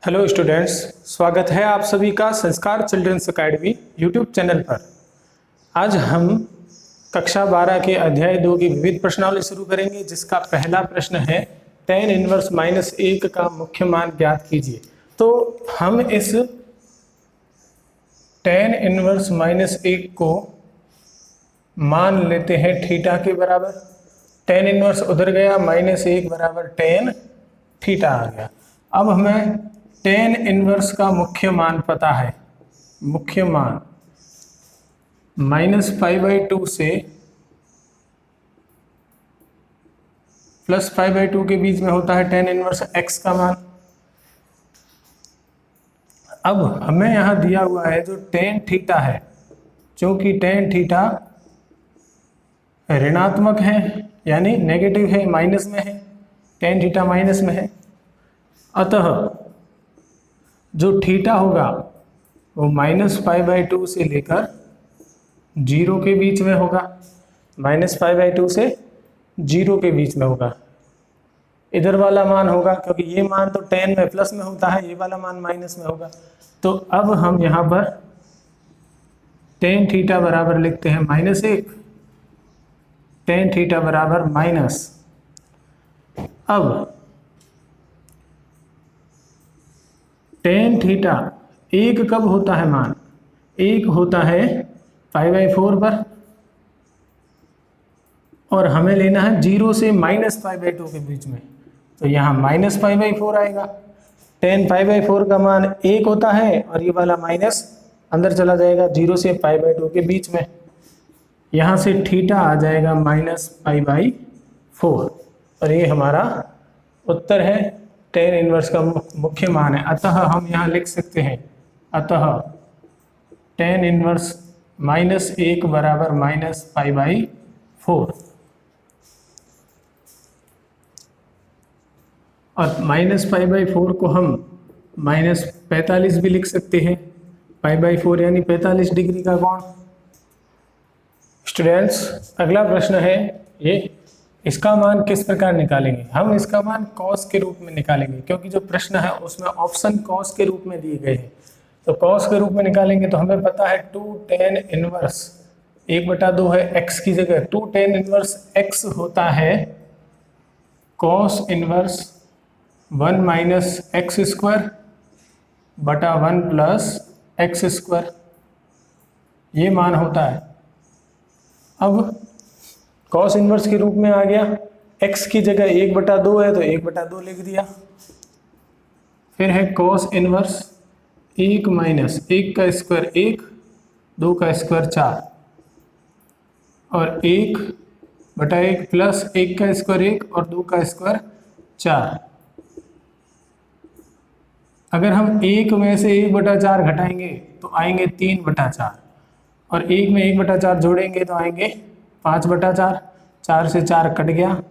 Hello students, स्वागत है आप सभी का संस्कार चिल्ड्रंस एकेडमी यूट्यूब चैनल पर। आज हम कक्षा 12 के अध्याय 2 की विविध प्रश्नावली शुरू करेंगे, जिसका पहला प्रश्न है tan इनवर्स -1 का मुख्य मान ज्ञात कीजिए। तो हम इस tan इनवर्स -1 को मान लेते हैं थीटा के बराबर। tan इनवर्स उधर गया, -1 बराबर tan थीटा आ गया। अब हमें tan इनवर्स का मुख्य मान पता है। मुख्य मान -π/2 से +π/2 के बीच में होता है tan इनवर्स x का मान। अब हमें यहां दिया हुआ है जो tan थीटा है, क्योंकि tan थीटा ऋणात्मक है यानी नेगेटिव है, माइनस में है, tan थीटा माइनस में है। अतः जो थीटा होगा वो -π/2 से लेकर 0 के बीच में होगा। -π/2 से 0 के बीच में होगा। इधर वाला मान होगा, क्योंकि ये मान तो tan में प्लस में होता है, ये वाला मान माइनस में होगा। तो अब हम यहाँ पर tan थीटा बराबर लिखते हैं -1, tan थीटा बराबर माइनस। अब tan थीटा 1 कब होता है मान? 1 होता है π/4 पर, और हमें लेना है 0 से -π/2 के बीच में। तो यहाँ -π/4 आएगा। tan π/4 का मान 1 होता है, और ये वाला माइनस अंदर चला जाएगा 0 से π/2 के बीच में। यहाँ से थीटा आ जाएगा -π/4, और ये हमारा उत्तर है। tan इनवर्स का मुख्य मान है। अतः हम यहाँ लिख सकते हैं, अतः tan इनवर्स -1 बराबर -π/4। और -π/4 को हम -45 भी लिख सकते हैं। π/4 यानी 45 डिग्री का कोण। स्टूडेंट्स, अगला प्रश्न है ये, इसका मान किस प्रकार निकालेंगे? हम इसका मान cos के रूप में निकालेंगे, क्योंकि जो प्रश्न है उसमें ऑप्शन cos के रूप में दिए गए हैं। तो cos के रूप में निकालेंगे तो हमें पता है 2 tan इनवर्स 1/2 है, x की जगह 2 tan इनवर्स x होता है cos इनवर्स 1 - x² बटा 1 + x²। ये मान होता है। अब cos इनवर्स के रूप में आ गया, x की जगह 1/2 है तो 1/2 लिख दिया। फिर है cos इनवर्स 1 - 1 का स्क्वायर 1, 2 का स्क्वायर 4, और 1/1 प्लस 1 का स्क्वायर 1 और 2 का स्क्वायर 4। अगर हम 1 में से 1/4 घटाएंगे तो आएंगे 3/4, और 1 में 1/4 जोड़ेंगे तो आएंगे 5/4। 4 से 4 कट गया,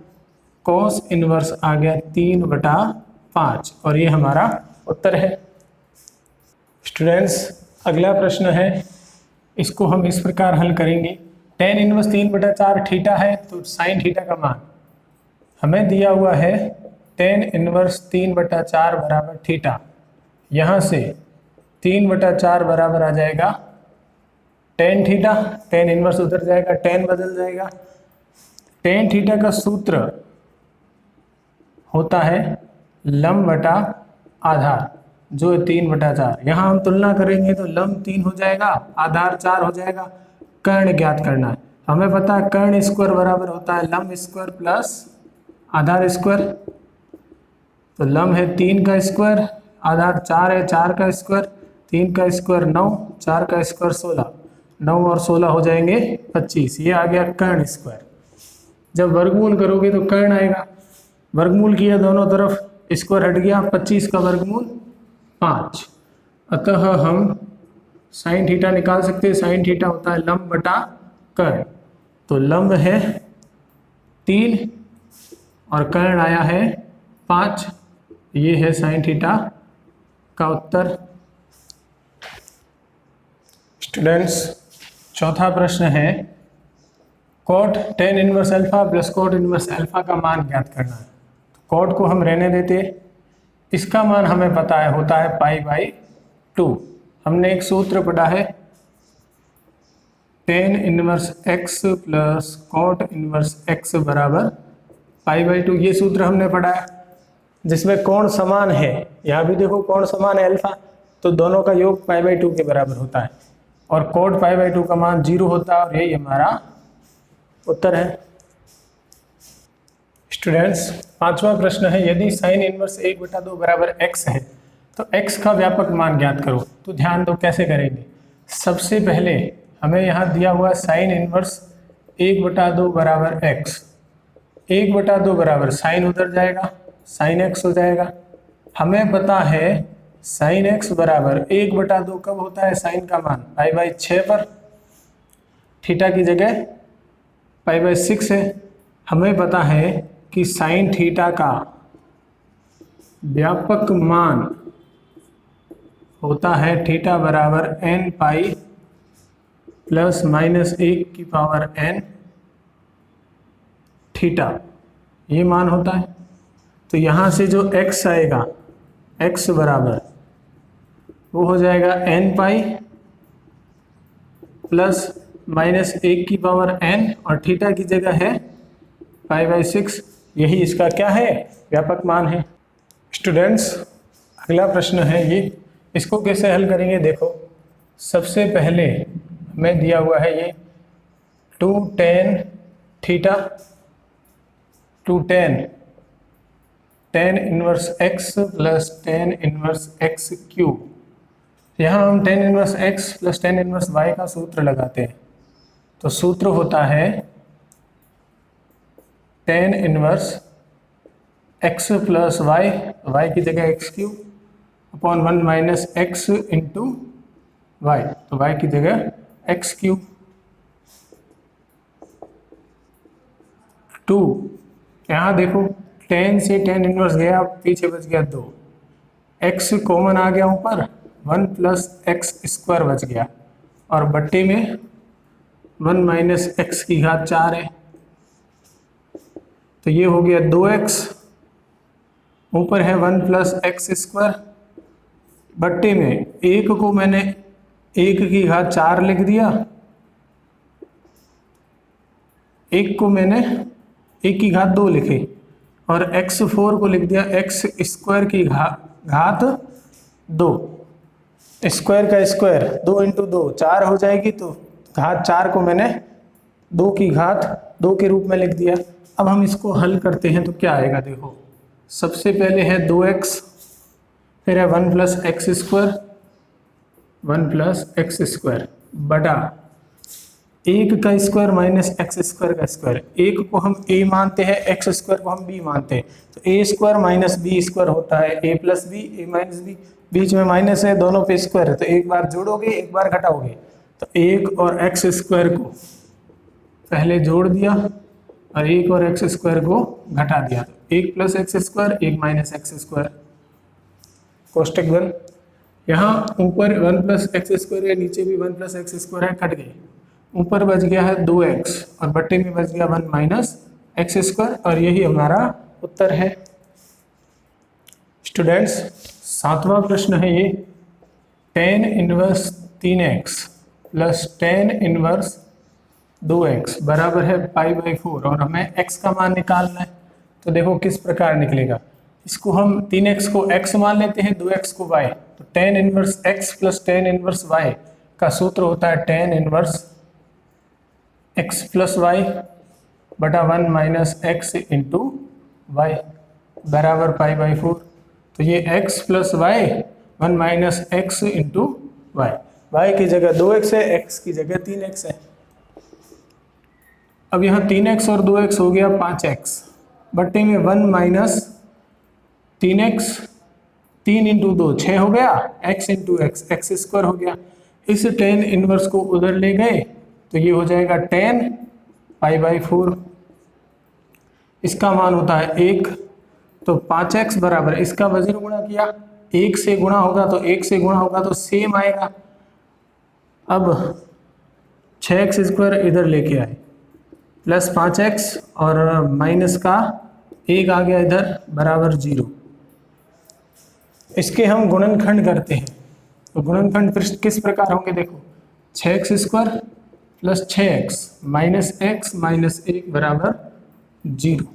cos इनवर्स आ गया 3/5, और ये हमारा उत्तर है। स्टूडेंट्स, अगला प्रश्न है, इसको हम इस प्रकार हल करेंगे। tan इनवर्स 3/4 थीटा है, तो sin थीटा का मान हमें दिया हुआ है tan इनवर्स 3/4 बराबर थीटा। यहाँ से 3/4 बराबर आ जाएगा tan थीटा। tan इनवर्स उधर जाएगा, tan बदल जाएगा। tan थीटा का सूत्र होता है लंब बटा आधार, जो है 3/4। यहाँ हम तुलना करेंगे तो लंब 3 हो जाएगा, आधार 4 हो जाएगा। कर्ण ज्ञात करना है। हमें पता है कर्ण स्क्वायर बराबर होता है लंब स्क्वायर प्लस आधार स्क्वायर। तो लंब है 3 का स्क्वायर, आधार 4 है 4 का स्क्वायर, 3 का स्क्वायर 9, 4 का स्क्वायर 16, 9 और 16 हो जाएंगे 25। ये आ गया कर्ण स्क्वायर। जब वर्गमूल करोगे तो कर्ण आएगा। वर्गमूल किया दोनों तरफ, स्क्वायर हट गया, 25 का वर्गमूल 5। अतः हम sin थीटा निकाल सकते हैं। sin थीटा होता है लंब बटा कर्ण। तो लंब है 3 और कर्ण आया है 5। ये है sin थीटा का उत्तर। स्टूडेंट्स, चौथा प्रश्न है, cot tan inverse alpha plus cot inverse alpha का मान ज्ञात करना है। तो cot को हम रहने देते, इसका मान हमें पता है होता है π/2। हमने एक सूत्र पढ़ा है tan inverse x plus cot inverse x बराबर π/2। ये सूत्र हमने पढ़ा है जिसमें कोण समान है। यहाँ भी देखो कोण समान है अल्फा, तो दोनों का योग π/2 के बराबर होता है और cot π/2 का मान 0 होता है और यही हमारा उत्तर है। स्टूडेंट्स, पांचवा प्रश्न है, यदि साइन इनवर्स 1/2 बराबर x है तो x का व्यापक मान ज्ञात करो। तो ध्यान दो कैसे करेंगे। सबसे पहले हमें यहाँ दिया हुआ साइन इनवर्स 1/2 बराबर x, 1/2 बराबर साइन उधर जाएगा, साइन x हो जाएगा। हमें पता है साइन x बराबर 1/2 कब होता है, साइन का मान π/6 पर, थीटा की जगह π/6 है। हमें पता है कि साइन थीटा का व्यापक मान होता है थीटा बराबर n पाई प्लस माइनस 1 की पावर n थीटा, ये मान होता है। तो यहाँ से जो x आएगा, x बराबर वो हो जाएगा n पाई प्लस माइनस 1 की पावर n और थीटा की जगह है π/6। यही इसका क्या है, व्यापक मान है। स्टूडेंट्स, अगला प्रश्न है ये, इसको कैसे हल करेंगे। देखो सबसे पहले हमें दिया हुआ है ये 2 tan theta 2 tan inverse x plus tan inverse x cube. यहाँ हम tan inverse x plus tan inverse y का सूत्र लगाते हैं। तो सूत्र होता है tan inverse x plus y की जगह x cube upon 1 minus x into y, तो y की जगह x क्यूब 2। यहाँ देखो tan से tan इनवर्स गया, पीछे बच गया 2, x कॉमन आ गया ऊपर, 1 प्लस एक्स स्क्वायर बच गया और बट्टे में 1 माइनस एक्स की घात 4 है। तो ये हो गया 2x, ऊपर है 1 प्लस एक्स स्क्वायर, बट्टे में 1 को मैंने 1 की घात 4 लिख दिया, 1 को मैंने 1 की घात 2 लिखी और x4 को लिख दिया x स्क्वायर की घात 2। स्क्वायर का स्क्वायर 2 इंटू 2 4 हो जाएगी, तो घात 4 को मैंने 2 की घात 2 के रूप में लिख दिया। अब हम इसको हल करते हैं तो क्या आएगा। देखो सबसे पहले है 2x, फिर है 1 plus X square, 1 plus X square बटा 1 का स्क्वायर माइनस एक्स स्क्वायर का स्क्वायर। 1 को हम a मानते हैं, एक्स स्क्वायर को हम b मानते हैं, तो a square minus b square होता है a plus B, a minus B, बीच में माइनस है, दोनों पे स्क्वायर है, तो एक बार जोड़ोगे एक बार घटाओगे। तो 1 और एक्स स्क्वायर को पहले जोड़ दिया और 1 और एक्स स्क्वायर को घटा दिया, तो 1 plus X square 1 minus X square कोष्टक बन। यहाँ ऊपर 1 प्लस एक्स स्क्वायर है, नीचे भी 1 प्लस एक्स स्क्वायर है, कट गए। ऊपर बच गया है 2x और बट्टे में बच गया 1 माइनस एक्स स्क्वायर और यही हमारा उत्तर है। स्टूडेंट्स, 7वां प्रश्न है ये, tan inverse 3x plus tan inverse 2x बराबर है π/4 और हमें x का मान निकालना है। तो देखो किस प्रकार निकलेगा। इसको हम 3x को x मान लेते हैं, 2x को y, तो tan inverse x plus tan inverse y का सूत्र होता है tan inverse x plus Y बटा 1 माइनस एक्स इंटू वाई बराबर π/4। तो ये x plus Y 1 minus X into Y, Y की जगह 2x है, x की जगह 3x है। अब यहाँ 3x और 2x हो गया 5x, बट्टे में 1 माइनस 3x, 3 इंटू 2 6 हो गया, x इंटू एक्स स्क्वायर हो गया। इस tan इनवर्स को उधर ले गए तो ये हो जाएगा tan π/4, इसका मान होता है 1। तो 5x बराबर, इसका वजन गुणा किया, 1 से गुणा होगा तो 1 से गुणा होगा तो सेम आएगा। अब 6x स्क्वायर इधर लेके आए, प्लस 5x और माइनस का 1 आ गया इधर बराबर 0। इसके हम गुणनखंड करते हैं, तो गुणनखंड किस प्रकार होंगे देखो, 6x² plus 6x minus x minus 1 बराबर 0।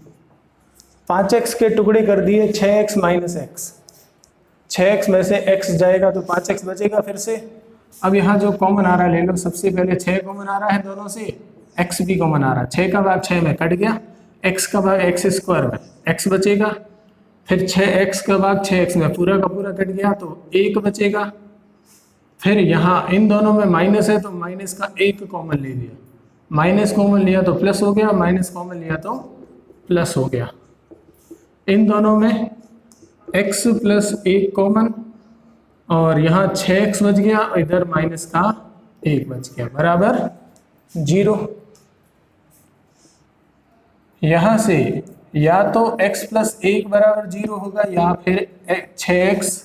5x के टुकड़े कर दिए 6x माइनस x, 6x में से x जाएगा तो 5x बचेगा फिर से। अब यहाँ जो कॉमन आ रहा है ले लो, सबसे पहले 6 कॉमन आ रहा है दोनों से, x भी कॉमन आ रहा है, 6 का भाग 6 में कट गया, x का भाग x² में x बचेगा, फिर 6x का भाग 6x में पूरा का पूरा कट गया तो 1 बचेगा। फिर यहाँ इन दोनों में माइनस है तो माइनस का 1 कॉमन ले लिया, माइनस कॉमन लिया तो प्लस हो गया, माइनस कॉमन लिया तो प्लस हो गया। इन दोनों में x प्लस 1 कॉमन और यहाँ 6x बच गया, इधर माइनस का 1 बच गया बराबर 0। यहाँ से या तो x प्लस 1 बराबर 0 होगा या फिर 6x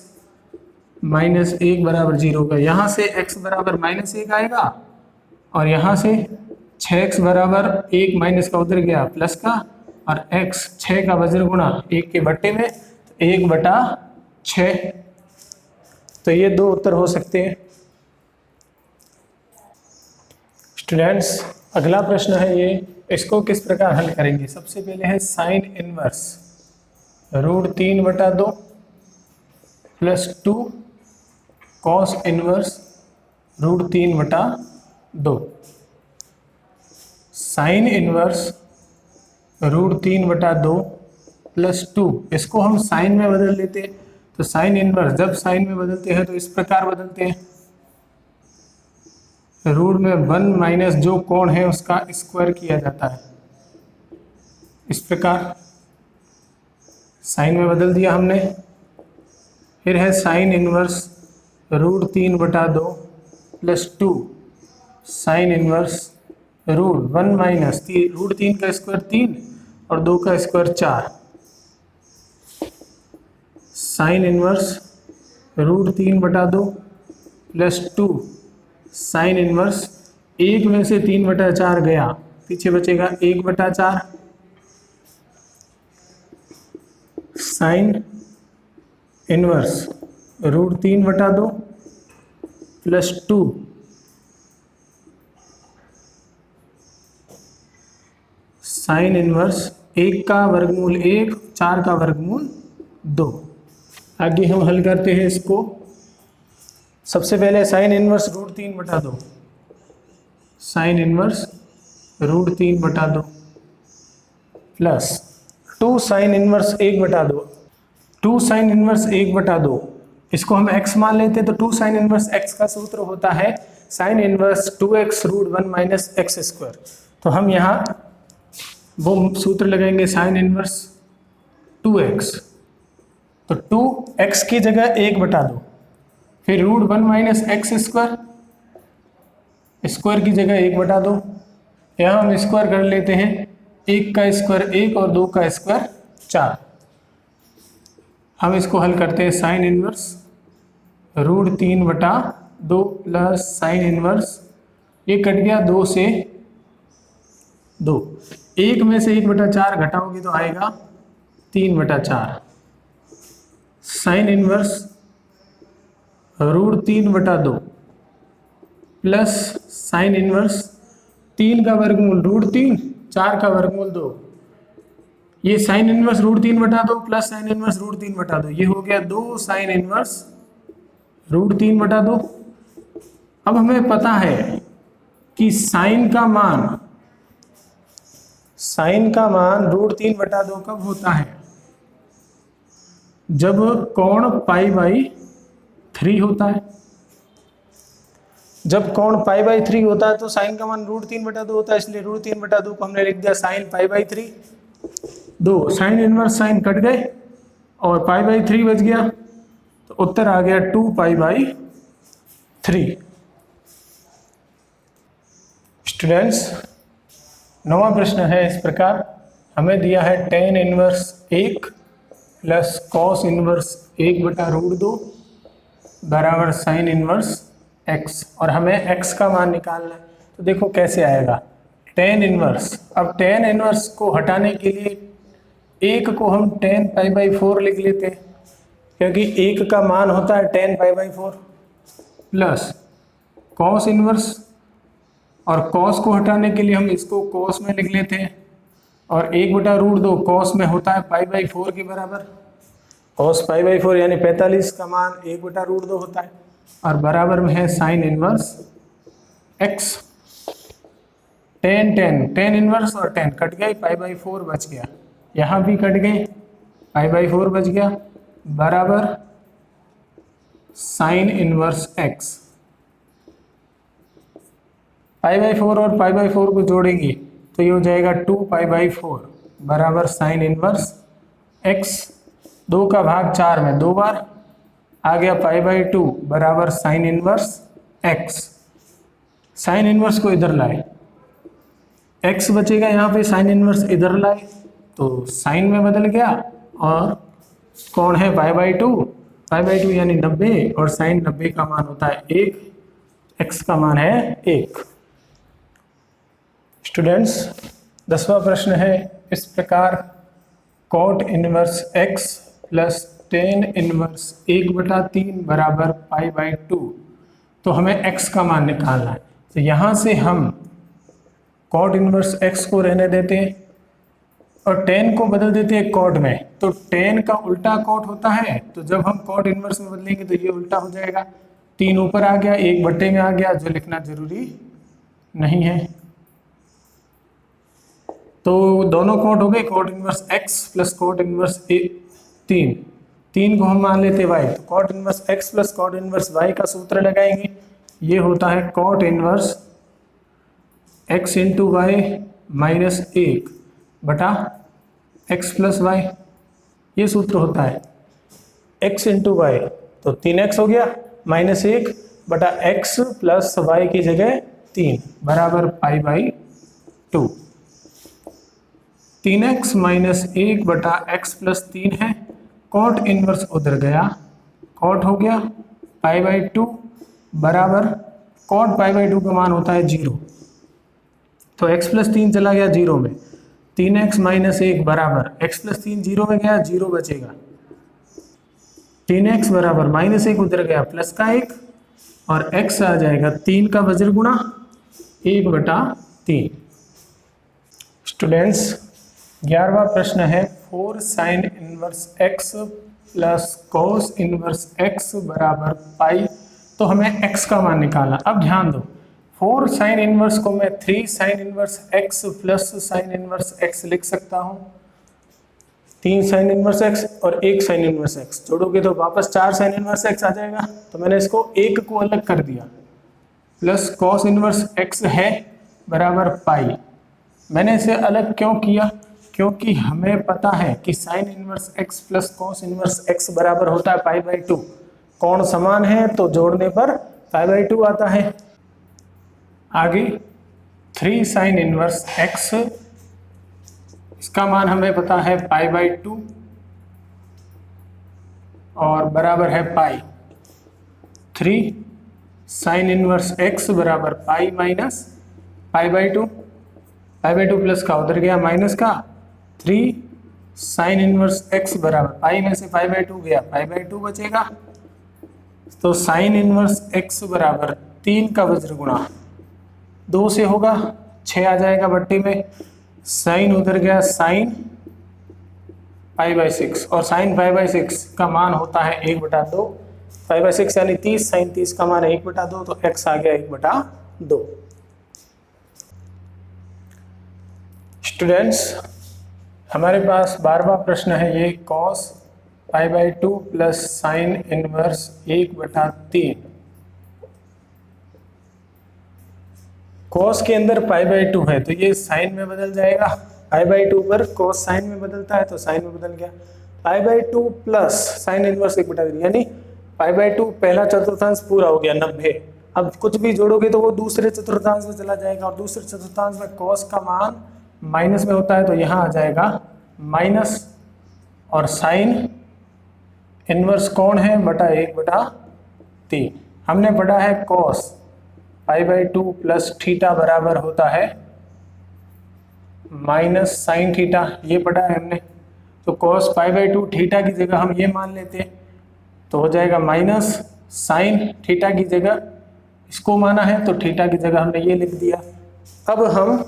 माइनस 1 बराबर 0 होगा। यहाँ से x बराबर माइनस 1 आएगा और यहाँ से 6x बराबर 1 माइनस का उधर गया प्लस का, और x 6 का वज्र गुणा 1 के बट्टे में 1/6। तो ये दो उत्तर हो सकते हैं। स्टूडेंट्स अगला प्रश्न है ये, इसको किस प्रकार हल करेंगे। सबसे पहले है sine inverse √3/2 plus 2 cos inverse √3/2। Sine inverse √3/2 plus 2, इसको हम साइन में बदल लेते हैं। तो साइन इनवर्स जब साइन में बदलते हैं तो इस प्रकार बदलते हैं, रूट में 1 माइनस जो कोण है उसका स्क्वायर किया जाता है, इस प्रकार साइन में बदल दिया हमने। फिर है sine inverse √3/2 plus 2 sine inverse √1 minus √3 का स्क्वायर 3 और 2 का square 4, sine inverse √3/2 plus 2 sine inverse 1 में से 3/4 गया, पीछे बचेगा 1/4 sine inverse √3/2 plus 2 sine inverse 1 का वर्गमूल 1 4 का वर्गमूल 2। आगे हम हल करते हैं इसको। सबसे पहले sine inverse √3/2, sine inverse √3/2 plus 2 sine inverse 1/2, 2 sine inverse 1/2, इसको हम x मान लेते हैं। तो 2 साइन इनवर्स x का सूत्र होता है sine inverse 2x √1 minus x²। तो हम यहाँ वो सूत्र लगाएंगे साइन इनवर्स 2x, तो 2x की जगह 1/2, फिर √1 माइनस x², स्क्वायर की जगह 1/2, यहाँ हम स्क्वायर कर लेते हैं, 1 का स्क्वायर 1 और 2 का स्क्वायर 4। हम इसको हल करते हैं, sine inverse √3/2 plus sine inverse, ये कट गया 2 से 2, 1 में से 1/4 घटाओगे तो आएगा 3/4, sine inverse √3/2 plus sine inverse 3 का वर्गमूल √3, 4 का वर्गमूल 2, ये sine inverse √3/2 plus sine inverse √3/2, ये हो गया 2 साइन इनवर्स √3/2। अब हमें पता है कि साइन का मान √3/2 कब होता है, जब कोण π/3 होता है। जब कोण π/3 होता है तो साइन का मान √3/2 होता है, इसलिए √3/2 को हमने लिख दिया sine π/3। 2 sine inverse sine cut गए और π/3 बच गया, तो उत्तर आ गया 2π/3। स्टूडेंट्स 9वां प्रश्न है इस प्रकार, हमें दिया है tan inverse 1 plus cos inverse 1/√2 बराबर साइन इनवर्स x, और हमें x का मान निकालना है। तो देखो कैसे आएगा tan इनवर्स। अब tan इनवर्स को हटाने के लिए 1 को हम tan π/4 लिख लेते हैं, क्योंकि एक का मान होता है tan π/4 प्लस कॉस इनवर्स, और कॉस को हटाने के लिए हम इसको कॉस में लिख लेते हैं, और 1/√2 कॉस में होता है π/4 के बराबर। कॉस π/4 यानी 45 का मान 1/√2 होता है, और बराबर में है sine inverse x। tan inverse और tan कट गए, π/4 बच गया, यहाँ भी कट गए, π/4 बच गया, बराबर साइन इनवर्स x। π/4 और π/4 को जोड़ेंगे तो ये हो जाएगा 2π/4 बराबर साइन इनवर्स x। 2 का भाग 4 में 2 बार आ गया, π/2 बराबर sine inverse x। Sine inverse को इधर लाए, x बचेगा, यहाँ पे साइन इनवर्स इधर लाए तो साइन में बदल गया, और कौन है π/2 यानी 90, और साइन 90 का मान होता है 1, x का मान है 1। स्टूडेंट्स 10वां प्रश्न है इस प्रकार, cot inverse x plus tan inverse 1/3 बराबर π/2। तो हमें x का मान निकालना है, तो यहाँ से हम cot इनवर्स x को रहने देते हैं और tan को बदल देते हैं cot में। तो tan का उल्टा cot होता है, तो जब हम cot इनवर्स में बदलेंगे तो ये उल्टा हो जाएगा, 3 ऊपर आ गया, 1/में आ गया, जो लिखना जरूरी नहीं है। तो दोनों cot हो गए, cot inverse x plus cot inverse 3 को हम मान लेते y, तो cot inverse x plus cot inverse y का सूत्र लगाएंगे, ये होता है cot inverse x into Y minus 1 बटा x प्लस वाई, ये सूत्र होता है x इंटू वाई, तो 3x हो गया माइनस 1 बटा x प्लस वाई की जगह 3 बराबर π/2। 3x माइनस 1 बटा x प्लस 3 है, cot इनवर्स उधर गया, cot हो गया π/2 बराबर cot π/2 का मान होता है 0, तो x प्लस 3 चला गया 0 में, 3x माइनस 1 बराबर x प्लस 3 0 में गया, 0 बचेगा, 3x बराबर माइनस 1 उधर गया प्लस का 1, और x आ जाएगा 3 का वज्र गुणा 1/3। स्टूडेंट्स 11वां प्रश्न है 4 sine inverse x plus cos inverse x बराबर पाई। तो हमें x का मान निकालना। अब ध्यान दो, 4 साइन इनवर्स को मैं 3 sine inverse x plus sine inverse x लिख सकता हूँ। 3 साइन इनवर्स x और 1 साइन इनवर्स x जोड़ोगे तो वापस 4 साइन इनवर्स x आ जाएगा, तो मैंने इसको 1 को अलग कर दिया, प्लस कॉस इनवर्स x है बराबर पाई। मैंने इसे अलग क्यों किया? क्योंकि हमें पता है कि sine inverse x plus cos inverse x बराबर होता है π/2। कौन समान है तो जोड़ने पर π/2 आता है। आगे 3 साइन इनवर्स x, इसका मान हमें पता है π/2 और बराबर है पाई। 3 साइन इनवर्स x बराबर पाई माइनस π/2, π/2 प्लस का उधर गया माइनस का, 3 साइन इनवर्स x बराबर पाई में से π/2 गया, π/2 बचेगा। तो साइन इनवर्स x बराबर 3 का वज्र गुणा 2 से होगा, 6 आ जाएगा बट्टे में, साइन उधर गया साइन π/6 और साइन π/6 का मान होता है 1/2, π/6 यानी 30, साइन 30 का मान है 1/2, तो x आ गया 1/2। स्टूडेंट्स हमारे पास 12वां प्रश्न है ये, cos π/2 plus sine inverse 1/3। cos के अंदर π/2 है तो ये साइन में बदल जाएगा, π/2 पर cos साइन में बदलता है तो साइन में बदल गया, π/2 प्लस साइन इनवर्स 1/3 यानी π/2 पहला चतुर्थांश पूरा हो गया 90। अब कुछ भी जोड़ोगे तो वो दूसरे चतुर्थांश में चला जाएगा, और दूसरे चतुर्थांश में cos का मान माइनस में होता है तो यहाँ आ जाएगा माइनस, और साइन इनवर्स कौन है बटा 1/3। हमने पढ़ा है cos π/2 प्लस थीटा बराबर होता है माइनस साइन थीटा, ये पढ़ा है हमने। तो cos π/2 थीटा की जगह हम ये मान लेते हैं तो हो जाएगा माइनस साइन थीटा की जगह इसको माना है तो थीटा की जगह हमने ये लिख दिया। अब हम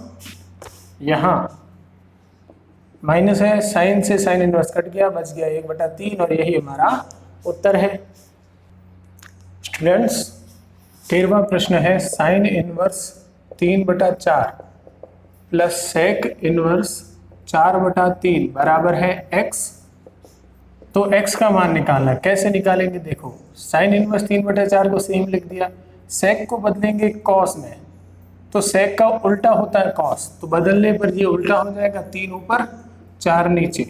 यहाँ माइनस है, साइन से साइन इनवर्स कट गया, बच गया 1/3 और यही हमारा उत्तर है। स्टूडेंट्स 13वां प्रश्न है sine inverse 3/4 plus sec inverse 4/3 बराबर है x। तो x का मान निकालना है। कैसे निकालेंगे देखो, साइन इनवर्स 3/4 को सेम लिख दिया, सेक को बदलेंगे कॉस में, तो सेक का उल्टा होता है कॉस, तो बदलने पर ये उल्टा हो जाएगा, 3 ऊपर 4 नीचे।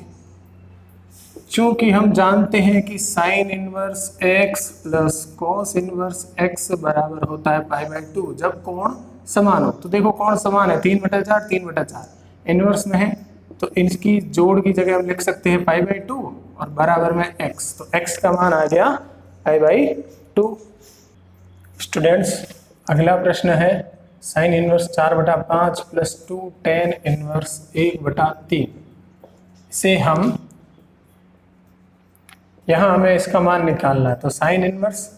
चूंकि हम जानते हैं कि sine inverse x plus cos inverse x बराबर होता है π/2 जब कोण समान हो। तो देखो कोण समान है, 3/4 3/4 इनवर्स में है, तो इसकी जोड़ की जगह हम लिख सकते हैं π/2 और बराबर में x, तो x का मान आ गया π/2। स्टूडेंट्स अगला प्रश्न है sine inverse 4/5 plus 2 tan inverse 1/3। इसे हम यहाँ हमें इसका मान निकालना है, तो साइन इनवर्स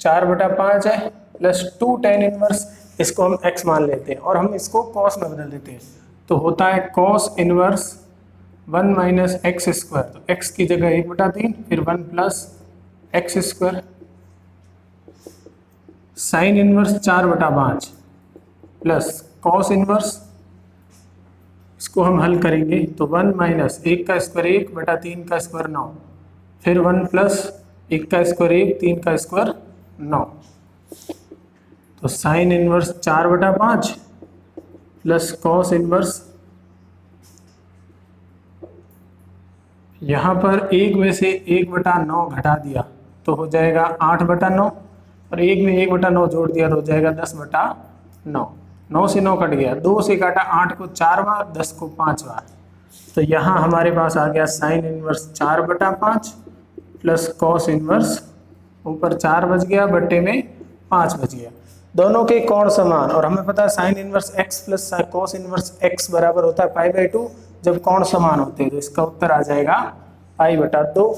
4/5 है प्लस 2 tan इनवर्स, इसको हम x मान लेते हैं और हम इसको cos में बदल देते हैं, तो होता है cos inverse 1 minus X square, तो x की जगह 1/3 फिर 1 plus X square. Sine inverse 4/5 plus cos inverse, इसको हम हल करेंगे तो 1 माइनस 1 का स्क्वायर 1/3 का स्क्वायर 9, फिर 1 प्लस 1 का स्क्वायर 1 3 का स्क्वायर 9। तो sine inverse 4/5 plus cos inverse, यहाँ पर 1 में से 1/9 घटा दिया तो हो जाएगा 8/9 और 1 में 1/9 जोड़ दिया तो हो जाएगा 10/9। 9 से 9 कट गया, 2 से काटा 8 को 4 बार 10 को 5 बार, तो यहाँ हमारे पास आ गया sine inverse 4/5 plus cos inverse, ऊपर 4 बच गया बट्टे में 5 बच गया। दोनों के कोण समान और हमें पता है sine inverse x plus cos inverse x बराबर होता है π/2 जब कोण समान होते हैं, तो इसका उत्तर आ जाएगा π/2।